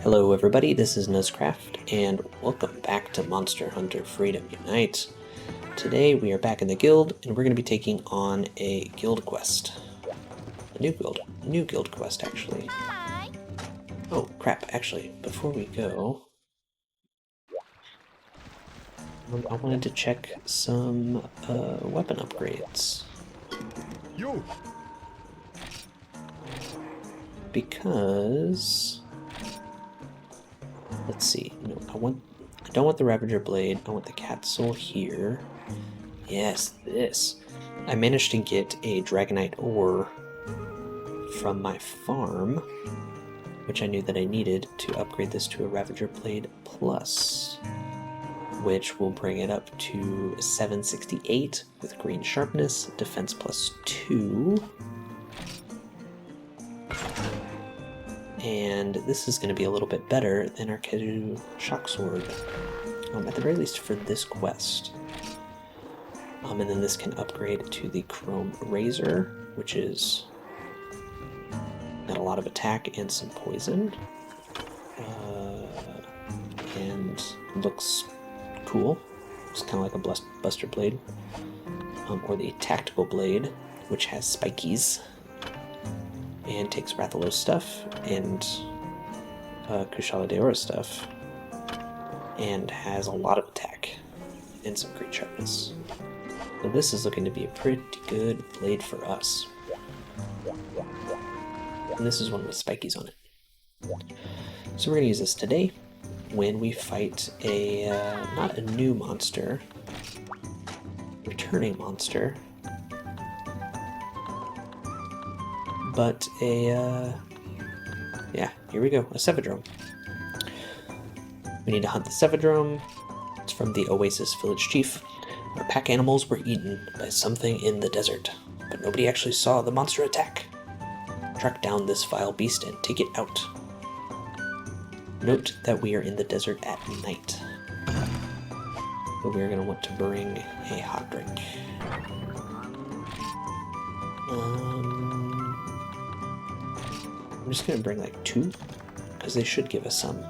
Hello everybody, this is Nuzcraft, and welcome back to Monster Hunter Freedom Unite. Today we are back in the guild, and we're going to be taking on a guild quest. A new guild quest actually. Oh crap, actually, before we go, I wanted to check some weapon upgrades. Because... let's see, no, I don't want the Ravager Blade, I want the Cat Soul here. Yes, this. I managed to get a Dragonite ore from my farm, which I knew that I needed to upgrade this to a Ravager Blade Plus, which will bring it up to 768 with green sharpness, defense plus 2. And this is going to be a little bit better than our Kedu Shock Sword, at the very least for this quest. And then this can upgrade to the Chrome Razor, which is got a lot of attack and some poison. And looks cool. It's kind of like a Buster Blade. Or the Tactical Blade, which has spikies. And takes Rathalos stuff, and Kushala Deora stuff. And has a lot of attack. And some great sharpness. So this is looking to be a pretty good blade for us. And this is one with spikies on it. So we're going to use this today when we fight a, not a new monster, returning monster, but a, yeah, here we go, a Cephadrome. We need to hunt the Cephadrome. It's from the Oasis Village Chief. Our pack animals were eaten by something in the desert, but nobody actually saw the monster attack. Track down this vile beast and take it out. Note that we are in the desert at night, but we are going to want to bring a hot drink. I'm just going to bring like 2, because they should give us some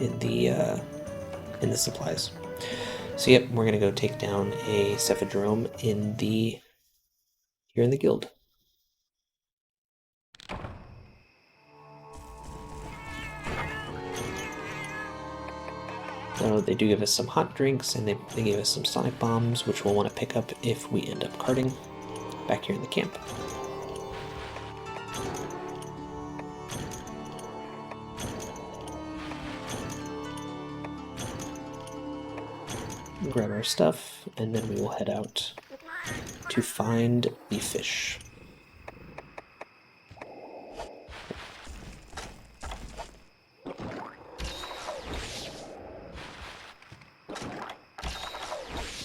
in the supplies. So yep, we're gonna go take down a Cephadrome here in the guild. So they do give us some hot drinks, and they gave us some sonic bombs, which we'll want to pick up if we end up carting back here in the camp. Grab our stuff, and then we will head out to find the fish.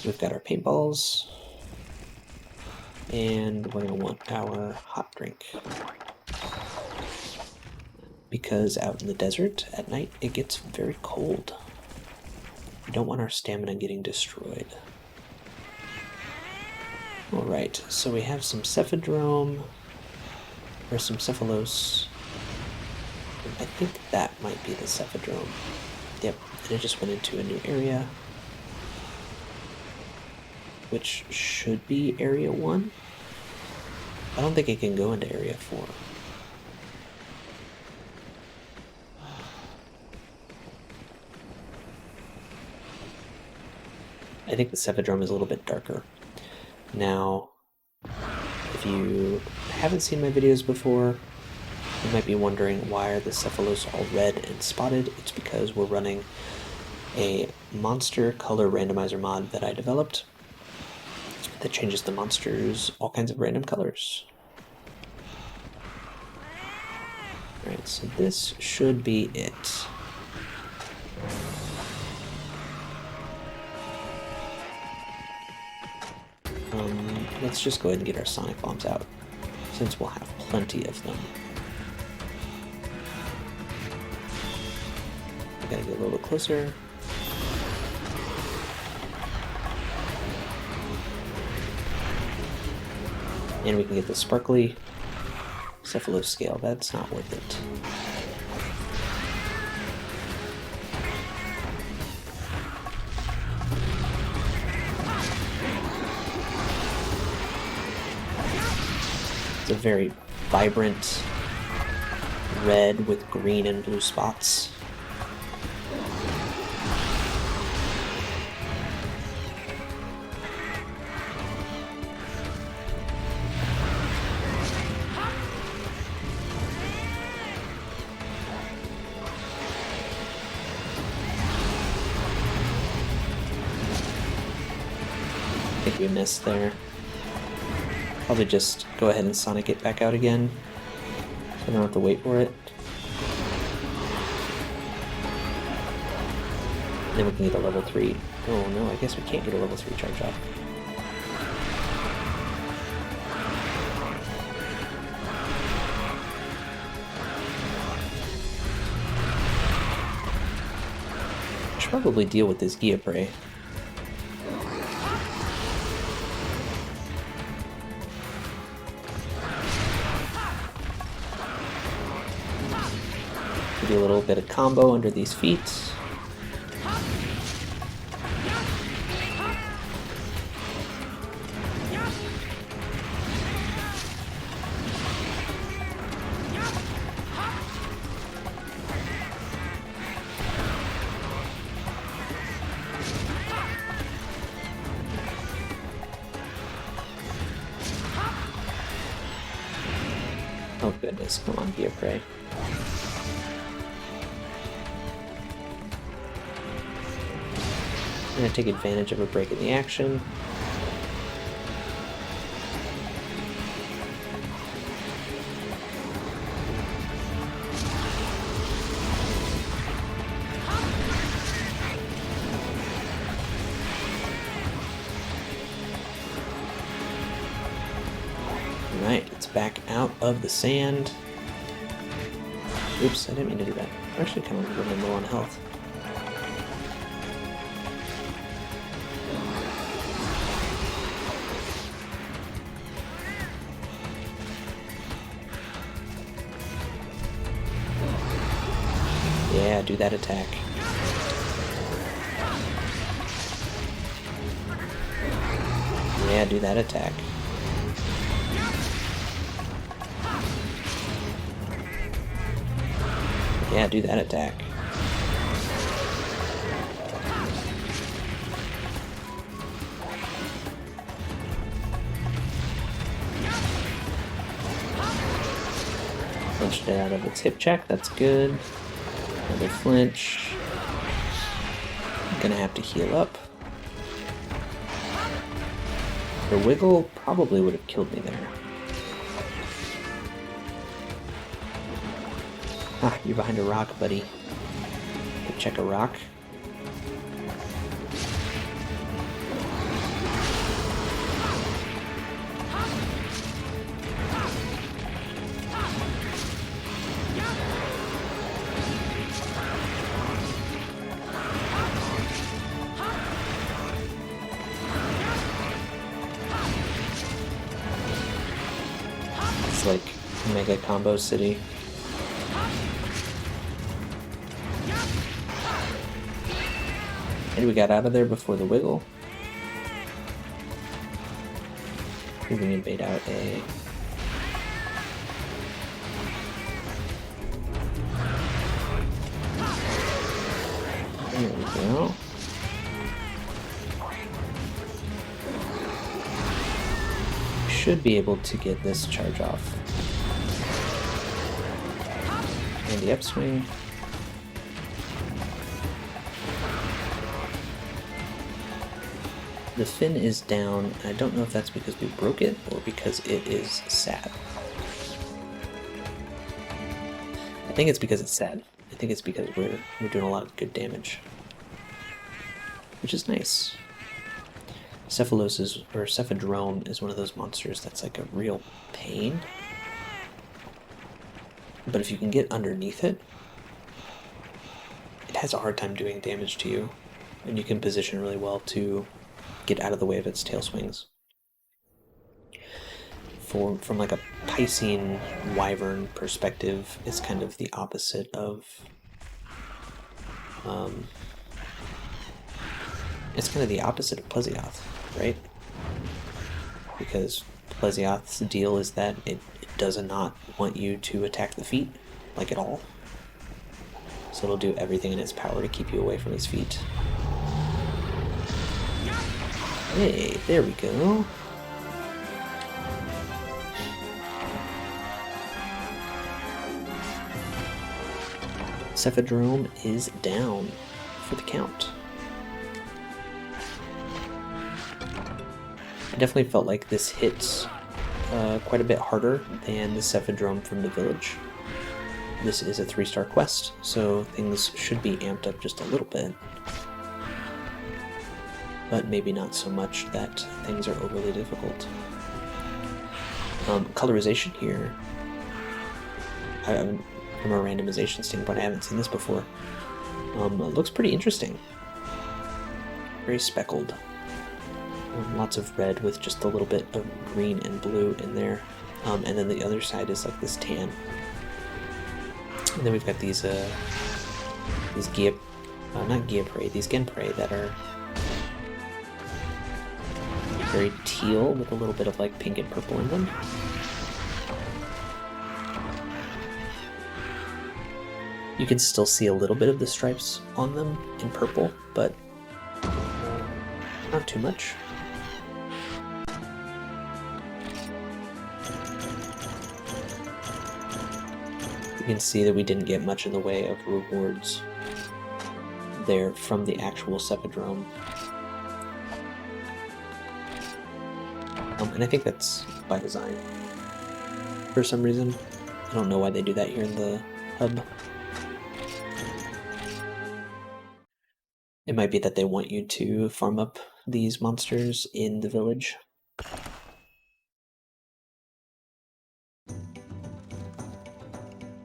We've got our paintballs, and we're going to want our hot drink. Because out in the desert at night, it gets very cold. We don't want our stamina getting destroyed. Alright, so we have some Cephadrome, or some Cephalos. I think that might be the Cephadrome. Yep, and it just went into a new area, which should be Area 1. I don't think it can go into Area 4. I think the Cephadrome is a little bit darker. Now, if you haven't seen my videos before, you might be wondering why are the Cephalos all red and spotted. It's because we're running a monster color randomizer mod that I developed that changes the monsters all kinds of random colors. Alright, so this should be it. Let's just go ahead and get our sonic bombs out, since we'll have plenty of them. I gotta get a little bit closer. And we can get the sparkly Cephaloscale. That's not worth it. very vibrant red with green and blue spots. I think we missed there. Probably just go ahead and Sonic it back out again. So I don't have to wait for it. Then we can get a level 3. Oh no, I guess we can't get a level 3 charge off. Should probably deal with this Giapre. Do a little bit of combo under these feet. Oh goodness, come on, be a prey. I'm gonna take advantage of a break in the action. Alright, it's back out of the sand. Oops, I didn't mean to do that. I'm actually kind of running low on health. Yeah, do that attack. Yeah, do that attack. Yeah, do that attack. Flinched it out of its hip check, that's good. Another flinch. I'm gonna have to heal up. The wiggle probably would have killed me there. Ah, you're behind a rock, buddy. Hip check a rock. It's like Mega Combo City. And we got out of there before the wiggle. We can bait out a... There we go. Should be able to get this charge off. And the upswing. The fin is down. I don't know if that's because we broke it or because it is sad. I think it's because it's sad. I think it's because we're doing a lot of good damage, which is nice. Cephadrome is one of those monsters that's like a real pain. But if you can get underneath it, it has a hard time doing damage to you, and you can position really well to get out of the way of its tail swings. From like a Piscean wyvern perspective, it's kind of the opposite of it's kind of the opposite of Plesioth, right? Because Plesioth's deal is that it does not want you to attack the feet, like at all. So it'll do everything in its power to keep you away from his feet. Hey, there we go. Cephadrome is down for the count. I definitely felt like this hits quite a bit harder than the Cephadrome from the village. This is a 3-star quest, so things should be amped up just a little bit. But maybe not so much that things are overly difficult. Colorization here, from a randomization standpoint, I haven't seen this before. It looks pretty interesting. Very speckled. Lots of red with just a little bit of green and blue in there. And then the other side is like this tan. And then we've got these these genprey that are very teal with a little bit of like pink and purple in them. You can still see a little bit of the stripes on them in purple, but not too much. You can see that we didn't get much in the way of rewards there from the actual Cephadrome. And I think that's by design. For some reason. I don't know why they do that here in the hub. It might be that they want you to farm up these monsters in the village.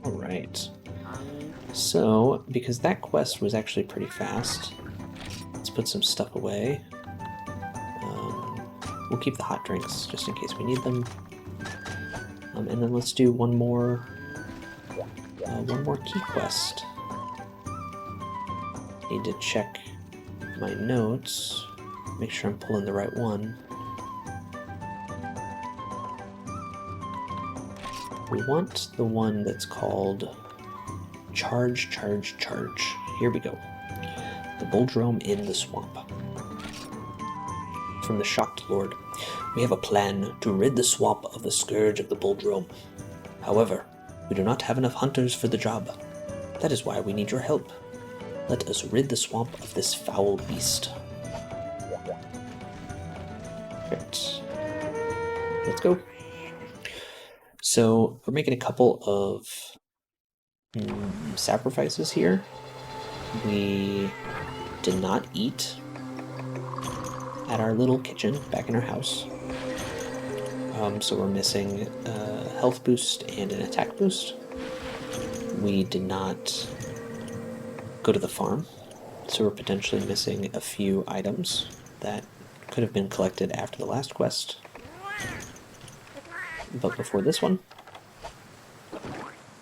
Alright. So, because that quest was actually pretty fast, let's put some stuff away. We'll keep the hot drinks just in case we need them. And then let's do one more key quest. Need to check my notes, make sure I'm pulling the right one. We want the one that's called Charge, Charge, Charge. Here we go. The BULLDROME in the swamp. From the Shocked Lord. We have a plan to rid the swamp of the scourge of the BULLDROME. However, we do not have enough hunters for the job. That is why we need your help. Let us rid the swamp of this foul beast. Right. Let's go. So, we're making a couple of sacrifices here. We did not eat at our little kitchen back in our house. So we're missing a health boost and an attack boost. We did not go to the farm, so we're potentially missing a few items that could have been collected after the last quest, but before this one.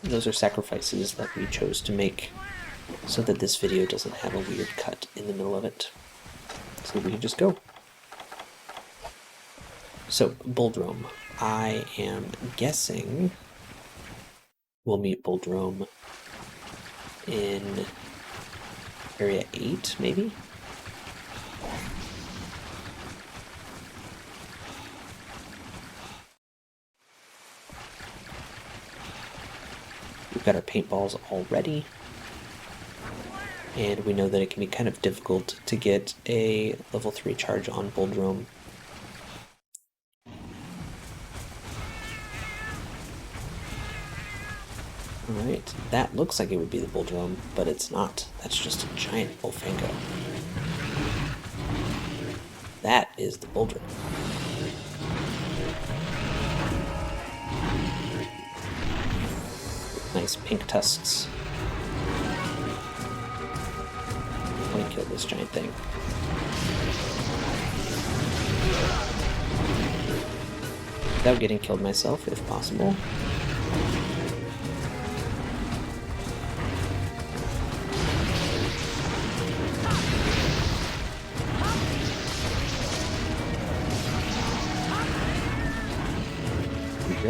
Those are sacrifices that we chose to make so that this video doesn't have a weird cut in the middle of it, so we can just go. So, BULLDROME. I am guessing we'll meet BULLDROME in Area 8, maybe? We've got our paintballs already, and we know that it can be kind of difficult to get a level 3 charge on BULLDROME. Alright, that looks like it would be the BULLDROME, but it's not. That's just a giant Bullfango. That is the BULLDROME. Nice pink tusks. I want to kill this giant thing. Without getting killed myself, if possible.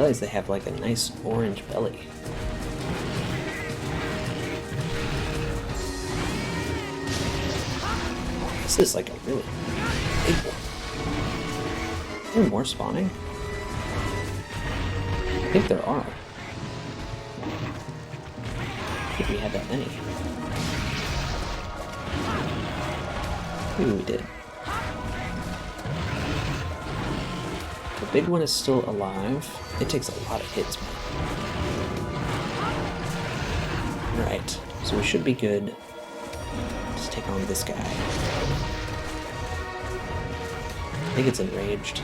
realize they have like a nice orange belly. This is like a really big one. Are there more spawning? I think there are. I think we had that many. Maybe we did. The big one is still alive. It takes a lot of hits, man. Right, so we should be good. Let's take on this guy. I think it's enraged.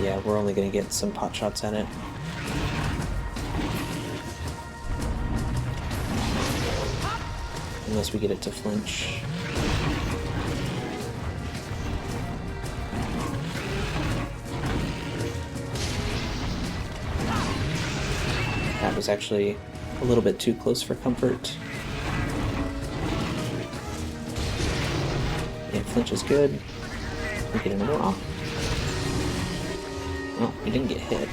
Yeah, we're only gonna get some pot shots at it. Unless we get it to flinch. That was actually a little bit too close for comfort. Yeah, flinch is good. We get another off. Oh, we didn't get hit.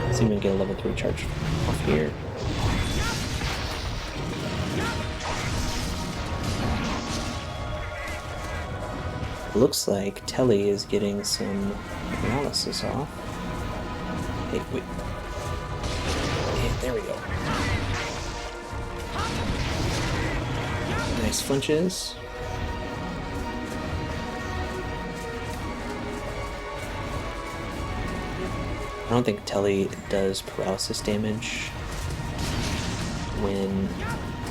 Let's see if we can get a level 3 charge off here. Looks like Telly is getting some paralysis off. Hey, wait. Hey, there we go. Nice flinches. I don't think Telly does paralysis damage when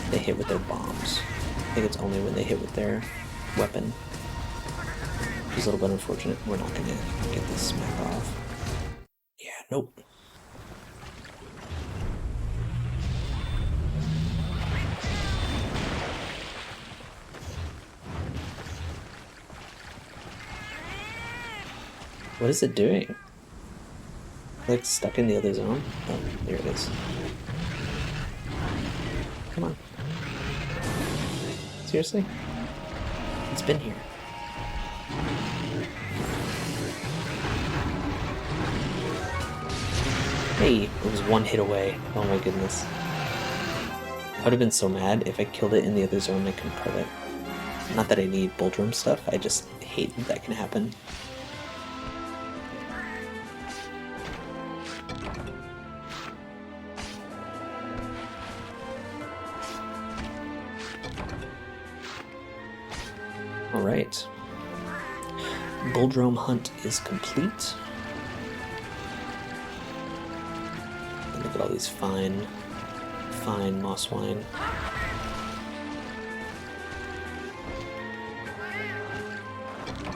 they hit with their bombs. I think it's only when they hit with their weapon. Which is a little bit unfortunate. We're not gonna get this smack off. Yeah, nope. What is it doing? Like stuck in the other zone? Oh, there it is. Come on. Seriously? It's been here. Hey, it was one hit away. Oh my goodness. I would have been so mad if I killed it in the other zone and I couldn't card it. Not that I need BULLDROME stuff, I just hate that can happen. Alright. BULLDROME hunt is complete. Look at all these fine moss wine.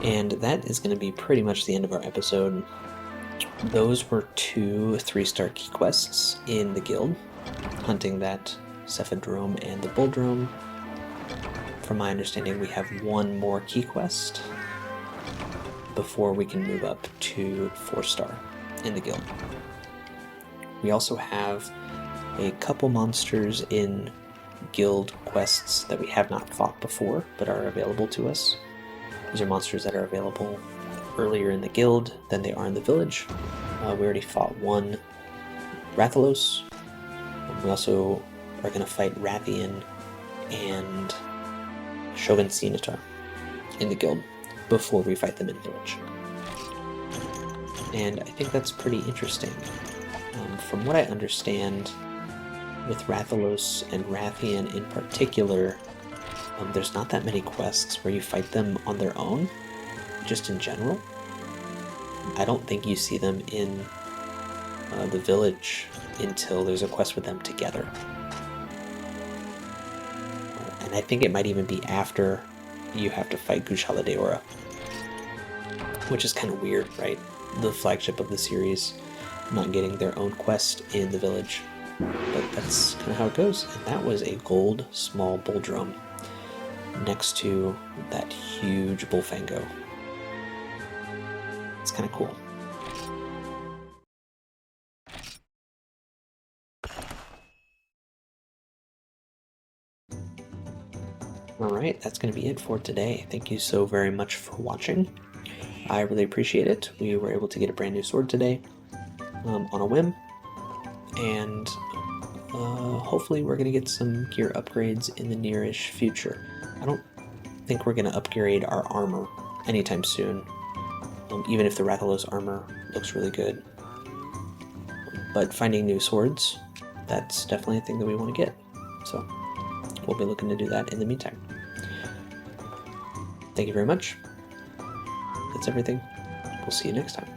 And that is going to be pretty much the end of our episode. Those were 2 3-star key quests in the guild, hunting that Cephadrome and the BULLDROME. From my understanding, we have 1 more key quest before we can move up to 4-star in the guild. We also have a couple monsters in guild quests that we have not fought before, but are available to us. These are monsters that are available earlier in the guild than they are in the village. We already fought 1 Rathalos. We also are going to fight Rathian and Shogun Senator in the guild before we fight them in village. And I think that's pretty interesting. From what I understand, with Rathalos and Rathian in particular, there's not that many quests where you fight them on their own, just in general. I don't think you see them in the village until there's a quest with them together. And I think it might even be after you have to fight Gushala Deora, which is kind of weird, right? The flagship of the series not getting their own quest in the village. But that's kind of how it goes. And that was a gold small BULLDROME next to that huge Bullfango. It's kind of cool. Alright, that's going to be it for today. Thank you so very much for watching. I really appreciate it. We were able to get a brand new sword today on a whim, and hopefully we're going to get some gear upgrades in the nearish future. I don't think we're going to upgrade our armor anytime soon, even if the Rathalos armor looks really good. But finding new swords, that's definitely a thing that we want to get. So we'll be looking to do that in the meantime. Thank you very much. That's everything. We'll see you next time.